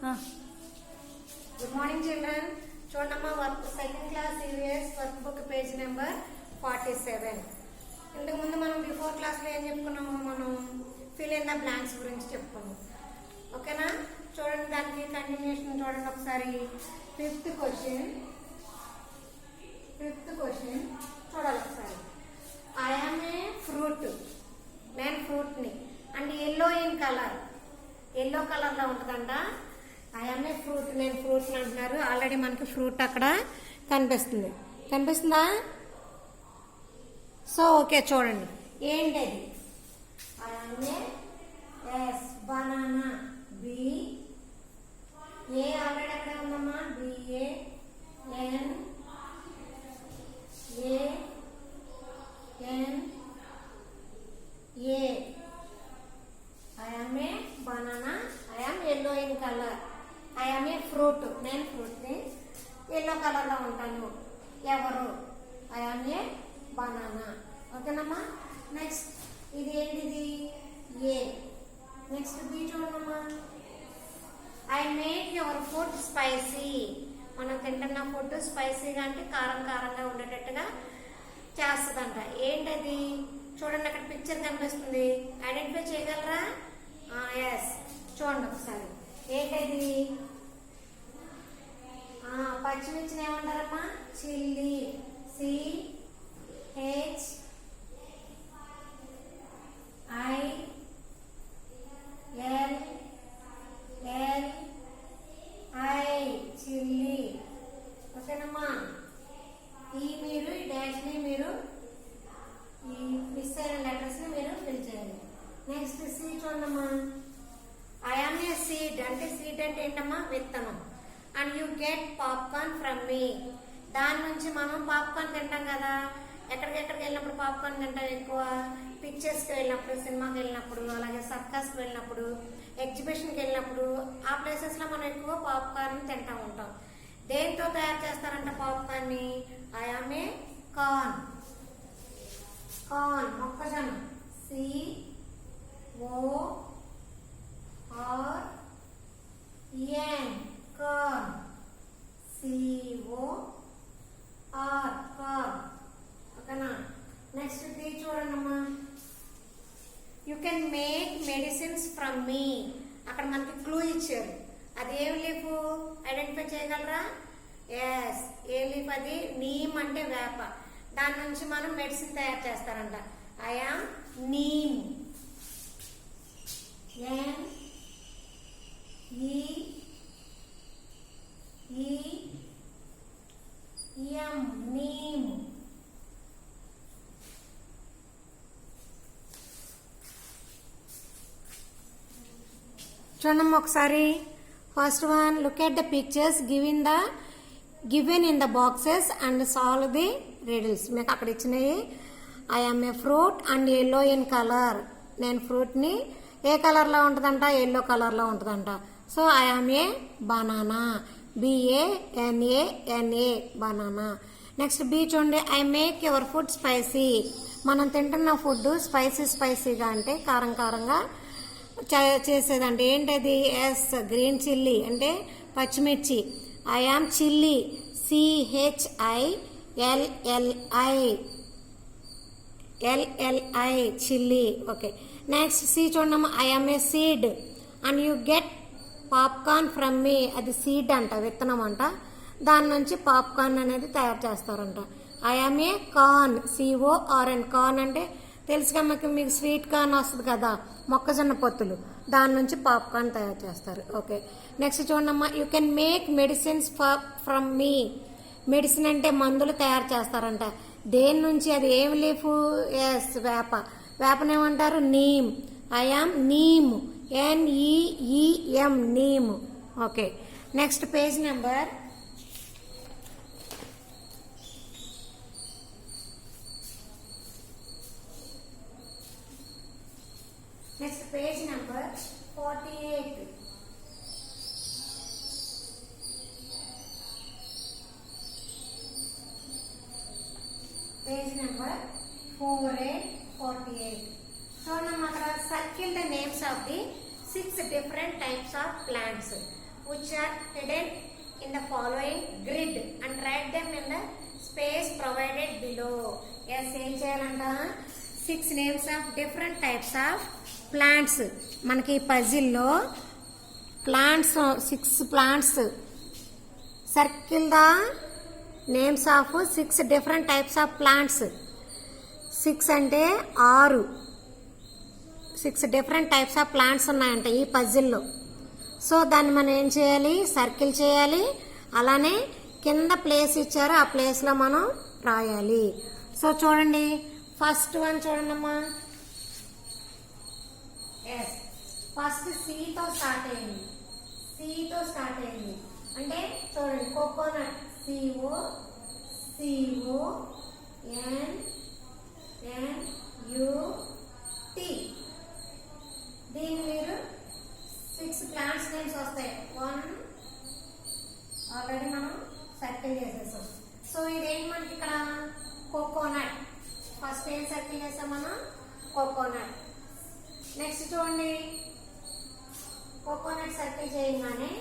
Good morning, children. చూడమ్మా work second class EVS work book page number 47. ఇంతకు ముందు మనం బిఫోర్ క్లాస్లో ఏం చెప్పుకున్నాము, మనం ఫిల్ ఇన్ ద బ్లాంక్స్ గురించి చెప్పుకున్నాం. ఓకేనా? చూడండి, దానికి కంటిన్యూషన్ చూడండి ఒకసారి. ఫిఫ్త్ క్వశ్చన్ చూడాలి ఒకసారి. ఐ యామ్ ఏ ఫ్రూట్, నేను ఫ్రూట్ని. And yellow in colour, yellow కలర్లో ఉంటుందంట. ఐ యామ్ ఏ ఫ్రూట్, నేను ఫ్రూట్ని అంటున్నారు. ఆల్రెడీ మనకి ఫ్రూట్ అక్కడ కనిపిస్తుందా? సో ఓకే, చూడండి ఏంటి అది. I am a yes banana. B A already అక్కడ ఉందమ్మా. B A N A N A. I am a banana. I am yellow in color. I am a fruit. నేను ఫ్రూట్ ని, ఎల్లో కలర్ లో ఉంటాను. ఎవరు? I am a banana. ఓకేనమ్మా? Next ఇది ఏంటిది? ఏ. నెక్స్ట్ బి చూడమ్మా. I make your food spicy. మనం తింటున్న ఫుడ్ స్పైసీగా అంటే కారంగా ఉండేటట్టుగా చేస్తుందంట. ఏంటది? చూడండి, అక్కడ పిక్చర్ కనిపిస్తుంది. ఐడెంటిఫై చేయగలరా? ఎస్, చూడండి ఒకసారి. ఏంటది? పచ్చిమిర్చిని ఏమంటారమ్మా? చిల్లీ. CHILLI, chilli. ఓకేనమ్మా? ఈ మీరు ఈ డాష్ ని మీరు ఈ మిస్ అయిన లెటర్స్ ని మీరు ఫిల్ చేయాలి. నెక్స్ట్ సి చూడమ్మా. ఐ యామ్ ఏ సీడ్, అంటే సీడ్ అంటే ఏంటమ్మా? విత్తనం. And you get popcorn from మీ. దాని నుంచి మనం పాప్కార్న్ తింటాం కదా. ఎక్కడికి వెళ్ళినప్పుడు పాప్కార్న్ తింటాం ఎక్కువ? పిక్చర్స్కి వెళ్ళినప్పుడు, సినిమాకి వెళ్ళినప్పుడు, అలాగే సర్కస్కి వెళ్ళినప్పుడు, ఎగ్జిబిషన్కి వెళ్ళినప్పుడు, ఆ ప్లేసెస్లో మనం ఎక్కువ పాప్కార్న్ తింటా ఉంటాం. దేంతో తయారు చేస్తారంట పాప్కార్న్ని? I am a corn. మొక్కజొన్న. CORN, corn. COR, corn. ఓకేనా? నెక్స్ట్ ది చూడండమ్మా. You can make medicines from me. అక్కడ మనకి క్లూ ఇచ్చారు. అది ఏం లీఫ్? ఐడెంటిఫై చేయగలరా? ఎస్, ఏ లీఫ్ అది? నీమ్ అంటే వేప. దాని నుంచి మనం మెడిసిన్ తయారు చేస్తారంట. I am neem. NEEM, neem. చూడమ్మా ఒకసారి. First one, look at the pictures given in the boxes and solve the riddles. మీకు అక్కడ ఇచ్చినాయి. I am a fruit and yellow in colour. నేను ఫ్రూట్ని. ఏ కలర్లో ఉంటుందంట? ఎల్లో కలర్లో ఉంటుందంట. So I am a banana. BANANA, banana. Next B చూడండి. I make your food spicy. మనం తింటున్న ఫుడ్ స్పైసీగా అంటే కారంగా చేసేదంటే ఏంటది? ఎస్, గ్రీన్ చిల్లీ అంటే పచ్చిమిర్చి. I am chilli. CHILLI, chilli. Okay. Next C చూడమ్మా. I am a seed and you get popcorn from me. అది సీడ్ అంట, విత్తనం అంట. దాని నుంచి పాప్కార్న్ అనేది తయారు చేస్తారంట. I am a corn. CORN, corn అంటే తెలుసుగా మీకు స్వీట్ కార్న్ వస్తుంది కదా, మొక్కజొన్న పొత్తులు. దాని నుంచి పాప్కార్న్ తయారు చేస్తారు. ఓకే. నెక్స్ట్ చూడమ్మా. You can make medicines from me. Medicine అంటే మందులు తయారు చేస్తారంట. దేని నుంచి? అది ఏం లీఫ్? ఎస్, వేపనేమంటారు? Neem. I am neem. NEEM, neem. Okay. Next page number. Next page number 48. Page number 48. చూడండి, అక్కడ circle the names of the 6 different types of plants. which are hidden in the following grid and write them in the space provided below. Yes, ఏం చేయాలంట 6 names of different types of plants. మనకి puzzle లో plants 6 plants. circle the names of 6 different types of plants. 6 అంటే 6 different types of plants ఉన్నాయంట ఈ పజిల్లో. So దాన్ని మనం ఏం చేయాలి, సర్కిల్ చేయాలి. అలానే కింద ప్లేస్ ఇచ్చారు, ఆ ప్లేస్లో మనం రాయాలి. సో చూడండి, ఫస్ట్ వన్ చూడండి అమ్మా. ఎస్, ఫస్ట్ సితో స్టార్ట్ అయింది. అంటే చూడండి, కోకోనట్. COCONUT. దీని మీరు 6 ప్లాంట్స్ నేమ్స్ వస్తాయి. 1 ఆల్రెడీ మనం సర్కిల్ చేసేసాం. సో ఇదేంటి మనకి ఇక్కడ కోకోనట్. ఫస్ట్ ఏం సర్కిల్ చేసాం మనం, కోకోనట్. నెక్స్ట్ చూడండి, కోకోనట్ సర్కిల్ చేయగానే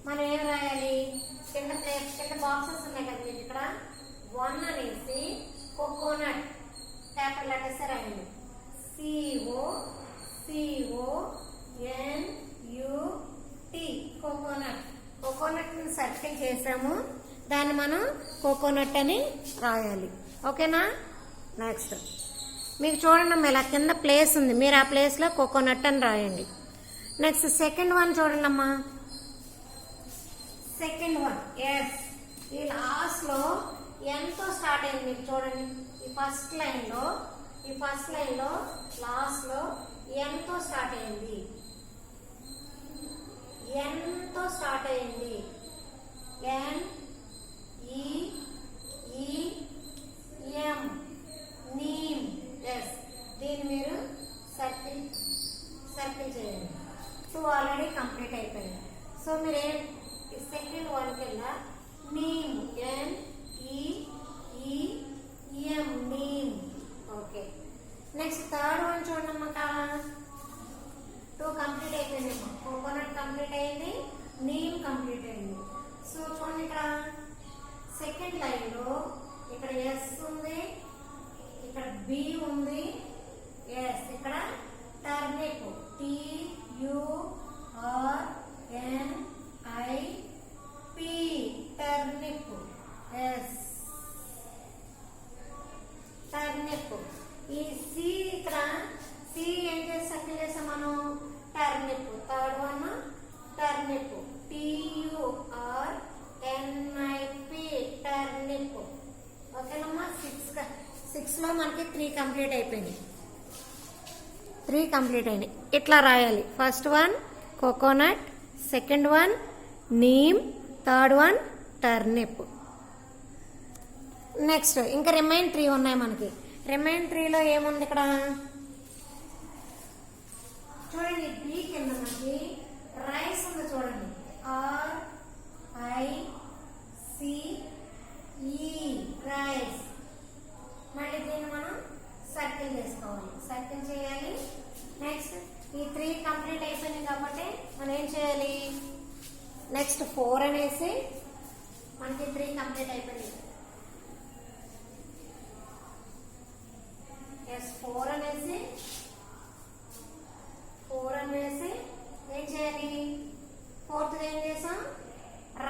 మనం ఏం రాయాలి, కింద బాక్సెస్ ఉన్నాయి కదా మీకు ఇక్కడ. 1 అనేసి కోకోనట్ క్యాపిటల్ లెటర్స్ రాయండి. COCONUT. కోకోనట్ సర్కిల్ చేసాము, దాన్ని మనం కోకోనట్ అని రాయాలి. ఓకేనా. నెక్స్ట్ మీకు చూడండి అమ్మా, ఇలా కింద ప్లేస్ ఉంది, మీరు ఆ ప్లేస్లో కోకోనట్ అని రాయండి. నెక్స్ట్ సెకండ్ వన్ చూడండి అమ్మా. సెకండ్ వన్, ఎస్, ఈ లాస్ట్లో ఎంతో స్టార్ట్ అయింది మీకు చూడండి. ఈ ఫస్ట్ లైన్లో లాస్ట్లో ఎంతో స్టార్ట్ అయింది. NEEM, neem. ఎస్, దీన్ని మీరు సర్కిల్ చేయండి. 2 ఆల్రెడీ కంప్లీట్ అయిపోయింది. సో మీరు సెకండ్ వన్ కింద neem, NEEM, neem. Okay. Next third one చూడండి అమ్మా. 2 కంప్లీట్ అయిపోయింది. కోకోనట్ కంప్లీట్ అయింది, నీమ్ కంప్లీట్ అయింది. సో చూడండి, ఇక్కడ సెకండ్ లైన్లో ఇక్కడ ఎస్ ఉంది, ఇక్కడ బి ఉంది. ఎస్, ఇక్కడ turnip, TURNIP, turnip. Yes, turnip. ఈ సి ఇక్కడ ఏం చేసి సర్కిల్ చేసాం మనం, turnip. Third one turnip, TURNIP, turnip. ఓకేనమ్మా. 6లో మనకి 3 కంప్లీట్ అయిపోయింది. ఇట్లా రాయాలి. First one coconut, second one neem, third one turnip. Next ఇంకా రిమైన్ 3 ఉన్నాయి మనకి. రిమైన్ 3లో ఏముంది ఇక్కడ చూడండి, బి కింద మనకి రైస్ ఉంది చూడండి. RICE, rice. మళ్ళీ దీన్ని మనం సర్కిల్ చేసుకోవాలి, సర్కిల్ చేయాలి. నెక్స్ట్ ఈ 3 కంప్లీట్ అయిపోయింది కాబట్టి మనం ఏం చేయాలి, నెక్స్ట్ 4 అనేసి మనకి 3 కంప్లీట్ అయిపోయింది. ఎస్, 4 అనేసి ఏం చేయాలి, 4th ఏం చేసాం,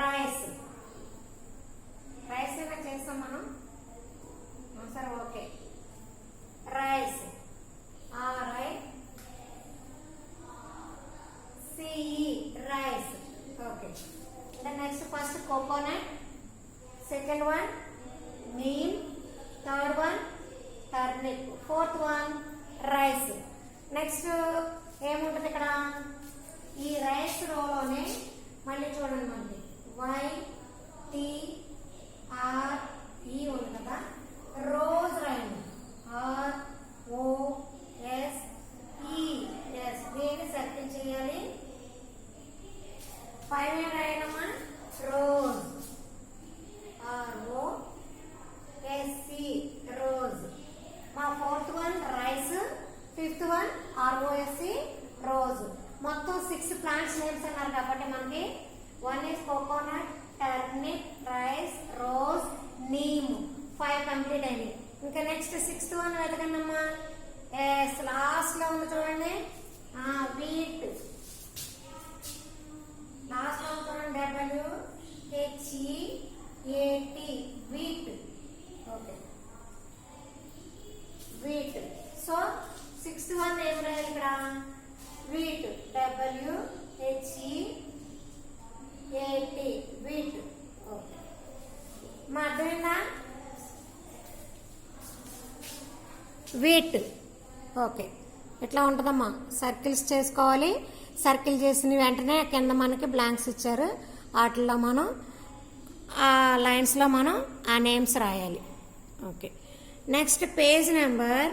రైస్ ఏమైనా చేస్తాం మనం. సరే, okay. Rice, RICE, rice. Okay. Next first coconut, second one neem, third one turnip, fourth one rice. Next ఏముంటుంది ఇక్కడ, ఈ రైస్ రోలోనే మళ్ళీ చూడండి మనకి YTRE ఉంది కదా, రోజ్ రాయండి. ROSE. ఎస్, దీన్ని సర్కిల్ చేయాలి. 5 రాయడమా, రోజ్. ROSE, rose. మా 4th one rice, 5th one ROSE, rose. మొత్తం 6 ప్లాంట్స్ నేమ్స్ అన్నారు కాబట్టి మనకి 1 is coconut, turnip, rice, rose, neem. 5 complete అయినాయి. ఇంకా నెక్స్ట్ 6th వన్ వెతకండమ్మా. ఎస్, లాస్ట్ లో ఉంది చూడండి, వీట్. లాస్ట్ లో చూడండి, WHEAT, wheat. Okay, wheat. So 6th one ఏం రాయాలి ఇక్కడ? Wheat, WHEAT, wheat. ఓకే, మా అర్థమైందా? వీట్. ఓకే, ఇట్లా ఉంటుందమ్మా. సర్కిల్స్ చేసుకోవాలి. సర్కిల్ చేసిన వెంటనే కింద మనకి బ్లాంక్స్ ఇచ్చారు, వాటిల్లో మనం ఆ లైన్స్లో మనం ఆ నేమ్స్ రాయాలి. Okay, next page number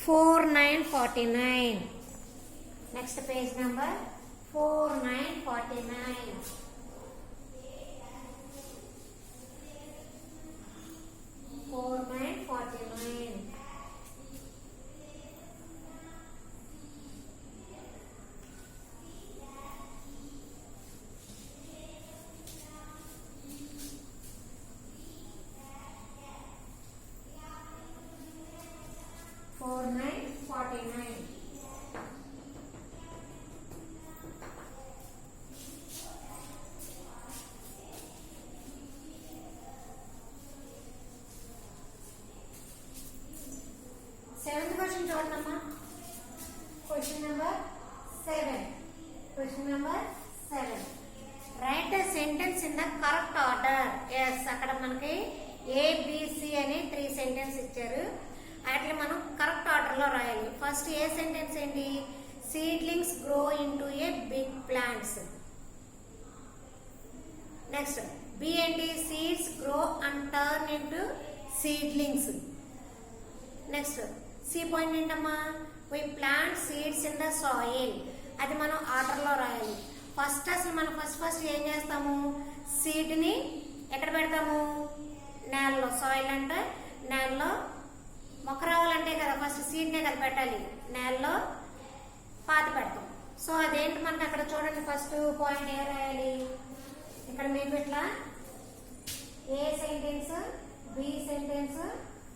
4949. Next page number 4949. 4949. Seventh question చూడమ్మా. Question number 7. Question number 7. Write a sentence in the correct order. Yes, అక్కడ మనకి ABC అని 3 సెంటెన్స్ ఇచ్చారు. వాటిని మనం కరెక్ట్ ఆర్డర్ లో రాయాలి. ఫస్ట్ ఏ సెంటెన్స్ ఏంటి? Seedlings grow into a big plants. Next B ఏంటి? Seeds grow and turn into seedlings. Next C point ఏంటమ్మా? We plant seeds in the soil. అది మనం ఆర్డర్ లో రాయాలి. ఫస్ట్ అసలు మనం ఫస్ట్ ఏం చేస్తాము? సీడ్ ని ఎక్కడ పెడతాము? నేలలో. సాయిల్ అంటే నేలలో మొక్క రావాలంటే కదా ఫస్ట్ సీడ్ నే కదా పెట్టాలి. నేలలో పాతి పెడతాం. సో అదేంటి మనకి అక్కడ చూడండి, ఫస్ట్ పాయింట్ ఏ రాయాలి? ఇక్కడ మీకు ఇట్లా A sentence, B sentence,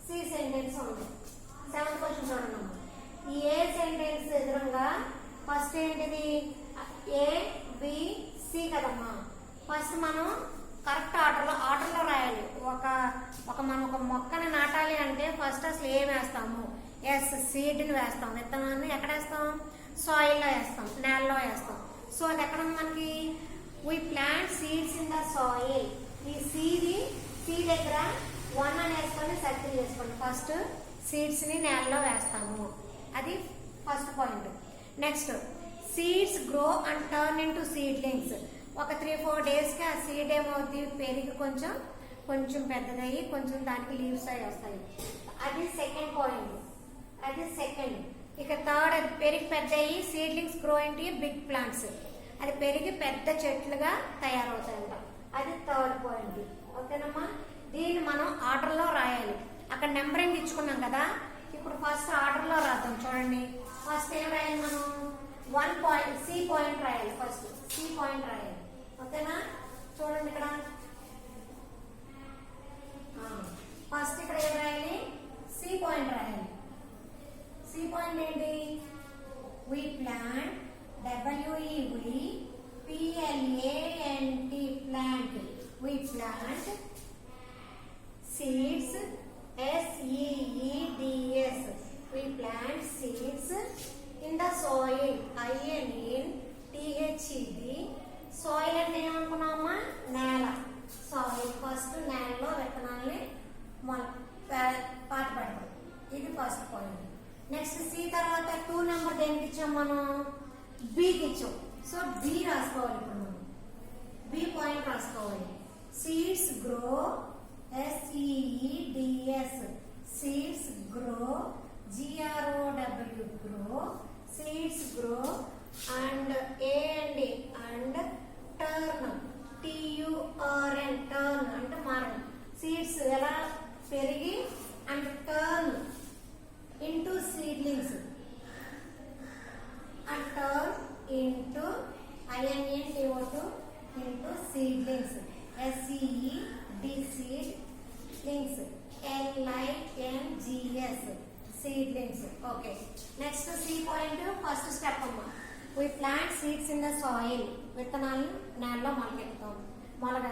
C sentence ఉంది. 7th క్వశ్చన్ చూడండి. ఈ ఏ సెంటెన్స్ ఎదురుగా ఫస్ట్ ఏంటిది? ఏ బి సి కదమ్మా. ఫస్ట్ మనం కరెక్ట్ ఆర్డర్లో రాయాలి. మనం ఒక మొక్కని నాటాలి అంటే ఫస్ట్ అసలు ఏం వేస్తాము? ఎస్, సీడ్ని వేస్తాం. విత్తనాన్ని ఎక్కడ వేస్తాం? సాయిల్లో వేస్తాం, నేలలో వేస్తాం. సో అది ఎక్కడ మనకి? We plant seeds in the soil. ఈ సి దగ్గర 1 అని వేసుకొని సర్కిల్ చేసుకోండి. ఫస్ట్ సీడ్స్ ని నేలలో వేస్తాము. అది first point. Next seeds grow and turn into seedlings. ఒక 3-4 days కి ఆ సీడ్ ఏమవుతుంది? పెరిగి కొంచెం పెద్దదయ్యి కొంచెం దానికి లీవ్స్ అవి వస్తాయి. అది సెకండ్ పాయింట్. అది సెకండ్. ఇక థర్డ్, అది పెరిగి పెద్ద అయ్యి seedlings grow into big plants. అది పెరిగి పెద్ద చెట్లుగా తయారవుతాయంట. అది థర్డ్ పాయింట్. ఓకేనమ్మా? దీన్ని మనం ఆర్డర్ లో రాయాలి. అక్కడ నెంబరింగ్ ఇచ్చుకున్నాం కదా, ఇప్పుడు ఫస్ట్ ఆర్డర్ లో రాద్దాం. చూడండి, ఫస్ట్ ఏం రాయాలి మనం? 1 పాయింట్, సి పాయింట్ రాయాలి. ఫస్ట్ సి పాయింట్ రాయాలి. ఓకేనా? చూడండి ఇక్కడ ఫస్ట్ ఇక్కడ ఏం రాయాలి? సి పాయింట్ రాయాలి. సి పాయింట్ ఏంటి? We plant, WEVPLANT, plant. We plant seeds, SEEDS. We plant seeds in the soil, INTHED. Soil అంటే ఏమనుకున్నామా? నేల. సాయిల్. ఫస్ట్ నేలలో విత్తనాలని పాతి పెడతాం. ఇది ఫస్ట్ పాయింట్. నెక్స్ట్ సి తర్వాత 2 నెంబర్ దేనికి ఇచ్చాం మనం? బికి ఇచ్చాం. సో బి రాసుకోవాలి. ఇప్పుడు మనం బి పాయింట్ రాసుకోవాలి. Seeds grow, SEEDS, seeds grow, GROW, grow, seeds grow, and A and A, and turn, TURN, turn అంటే మారడం. సీడ్స్ ఎలా పెరిగి and turn into seedlings, and turn into INTO seedlings, SEED seedlings, LINGS seedlings. Okay, next C point first step అమ్మా. We plant seeds in the soil. విత్తనాలు నేలలో పెడతాం. తర్వాత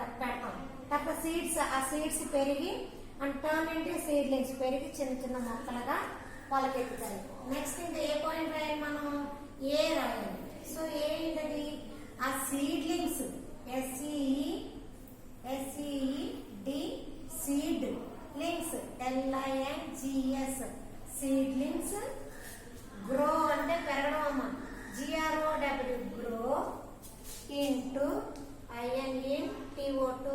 ఆ సీడ్స్ పెరిగి అండ్ టర్న్ ఇంటూ సీడ్లింగ్స్, పెరిగి చిన్న చిన్న మొక్కలుగా మొలకెత్తుతాయి. నెక్స్ట్ ఇంకా ఏ పాయింట్ రాయాలి మనం? ఏ రాయాలి. సో ఏంటది? ఆ seedlings SEED seedlings, LINGS seedlings grow అంటే పెరగడం అమ్మ. GROW grow into INTO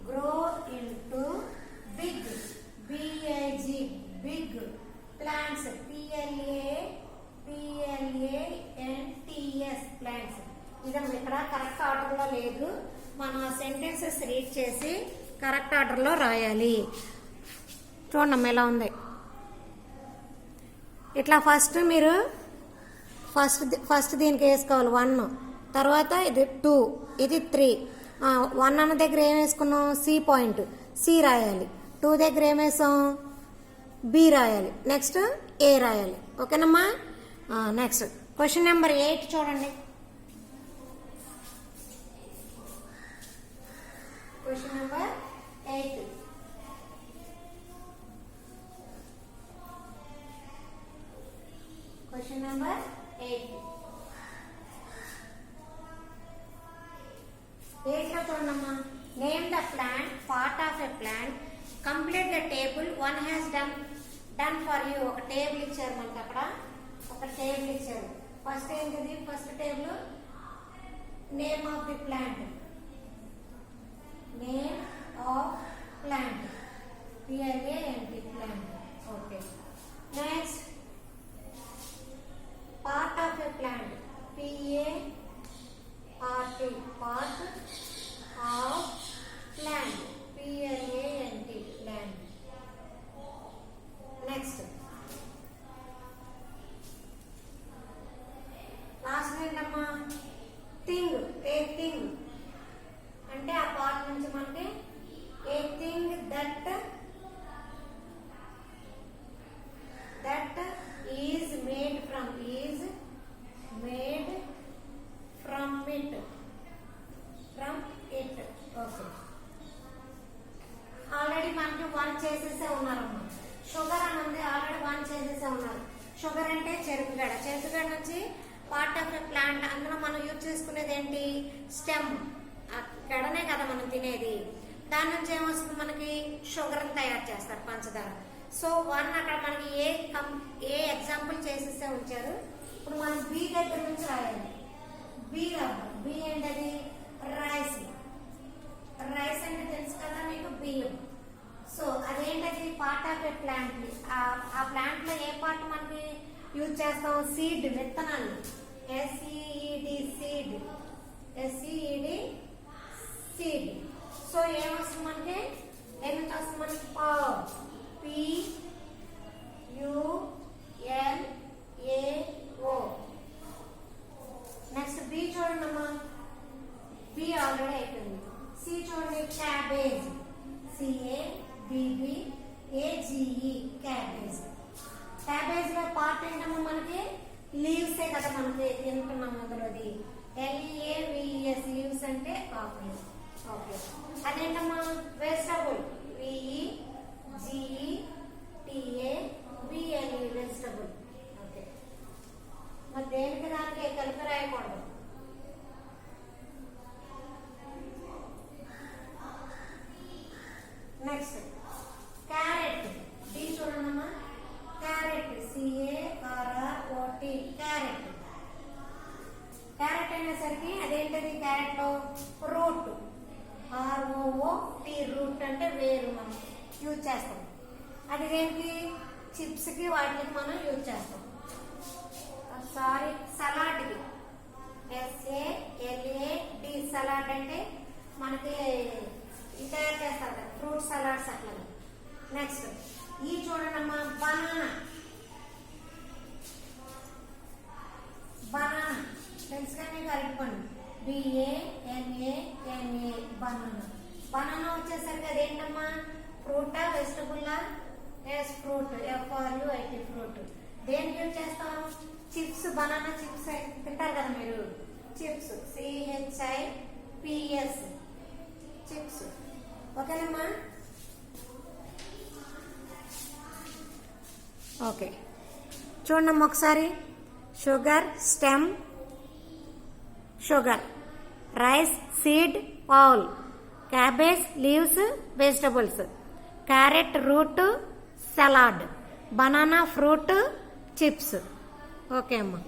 grow into big BIG big plants PLANTS plants. ఇదమ్మా ఇక్కడ కరెక్ట్ ఆర్డర్లో లేదు, మనం ఆ సెంటెన్సెస్ రీడ్ చేసి కరెక్ట్ ఆర్డర్లో రాయాలి. చూడమ్మా ఎలా ఉంది. ఇట్లా మీరు ఫస్ట్ దీనికి వేసుకోవాలి 1, తర్వాత ఇది 2, ఇది 3. 1 అన్న దగ్గర ఏం వేసుకున్నాం? సి పాయింట్, సి రాయాలి. 2 దగ్గర ఏం వేసాం? బి రాయాలి. నెక్స్ట్ ఏ రాయాలి. ఓకేనమ్మా. నెక్స్ట్ క్వశ్చన్ నెంబర్ 8 చూడండి. Question number 8. క్వశ్చన్ నెంబర్ 8 లో చూడమ్మా. Name the plant, part of a plant, complete the table one has done for you. ఒక టేబుల్ ఇచ్చారు మనకి, అక్కడ ఒక టేబుల్ ఇచ్చారు. ఫస్ట్ ఏంటిది? First table name of the plant, name of plant PLANT plant. Okay, next part of a plant, PART part of plant, PLANT plant. Next last ఏంటమ్మా? Thing, a thing అంటే ఆ part నుంచి మనకి a thing that is made from it, okay. Already మనకి 1 చేసేసే ఉన్నారమ్మా. Sugar అని ఉంది, already 1 చేసేసే ఉన్నారు. షుగర్ అంటే చెరుకుగడ నుంచి పార్ట్ ఆఫ్ ఎ ప్లాంట్. అందులో మనం యూజ్ చేసుకునేది ఏంటి? స్టెమ్, గడనే కదా మనం తినేది. దాని నుంచి ఏమొస్తుంది? మనకి షుగర్ తయారు చేస్తారు, పంచదార. సో 1 అక్కడ మనకి ఏ ఎగ్జాంపుల్ చేసేసే ఉంచారు. ఇప్పుడు మనం బి దగ్గర నుంచి రాయాలి. బి రావాలి. బి ఏంటది? రైస్. రైస్ అంటే తెలుసు కదా మీకు, బియ్యం. సో అదేంటది? Part of A plant. ఆ ప్లాంట్ లో ఏ పార్ట్ మనకి యూజ్ చేస్తాం? సీడ్, విత్తనాలు. SEED seed, SEED seed. So ఏమొస్తుంది మనకి? దేని నుంచి వస్తుంది మనకి? PULAO. నెక్స్ట్ బి చూడండి అమ్మా. బి ఆల్రెడీ అయిపోయింది. సి చూడండి, క్యాబేజ్, CABBAGE క్యాబేజ్. క్యాబేజ్ లో పార్ట్ ఏంటమ్మా మనకి? లీవ్సే కదా మనకి తింటున్నాం మొదలది. LAVES లీవ్స్ అంటే ఆకులు. ఓకే, అదేంటమ్మా? Vegetable, VEGETABLE vegetable. ఓకే, మరి దేనికి దానికి కలిపి రాయకూడదు. Next carrot. డి చూడండమ్మా. Carrot, CARROT carrot. క్యారెట్ అనేసరికి అదేంటది? క్యారెట్ లో రూట్, ROOT రూట్ అంటే వేరు, మనం యూజ్ చేస్తాం. అది దేనికి? చిప్స్ కి, వాటికి మనం యూజ్ చేస్తాం. సారీ, సలాడ్ కి SALAD. సలాడ్ అంటే మనకి తయారు చేస్తారు కదా, ఫ్రూట్ సలాడ్స్ అట్లా. నెక్స్ట్ ఈ చూడండమ్మా. బనానా. బనానా తెలుసు కానీ మీకు అరటిపండు. BANANA అదేంటమ్మా ఫ్రూటా వెజిటబుల్లా ఎస్ ఫ్రూట్ FRUIT ఫ్రూట్ దేనికి యూజ్ చేస్తాం చిప్స్ బనానా చిప్స్ తింటారు కదా మీరు చిప్స్ CHIPS చిప్స్ ఓకేనమ్మా ఓకే చూడమ్మా ఒకసారి sugar stem sugar rice seed all cabbage leaves vegetables carrot root salad banana fruit chips okay అమ్మా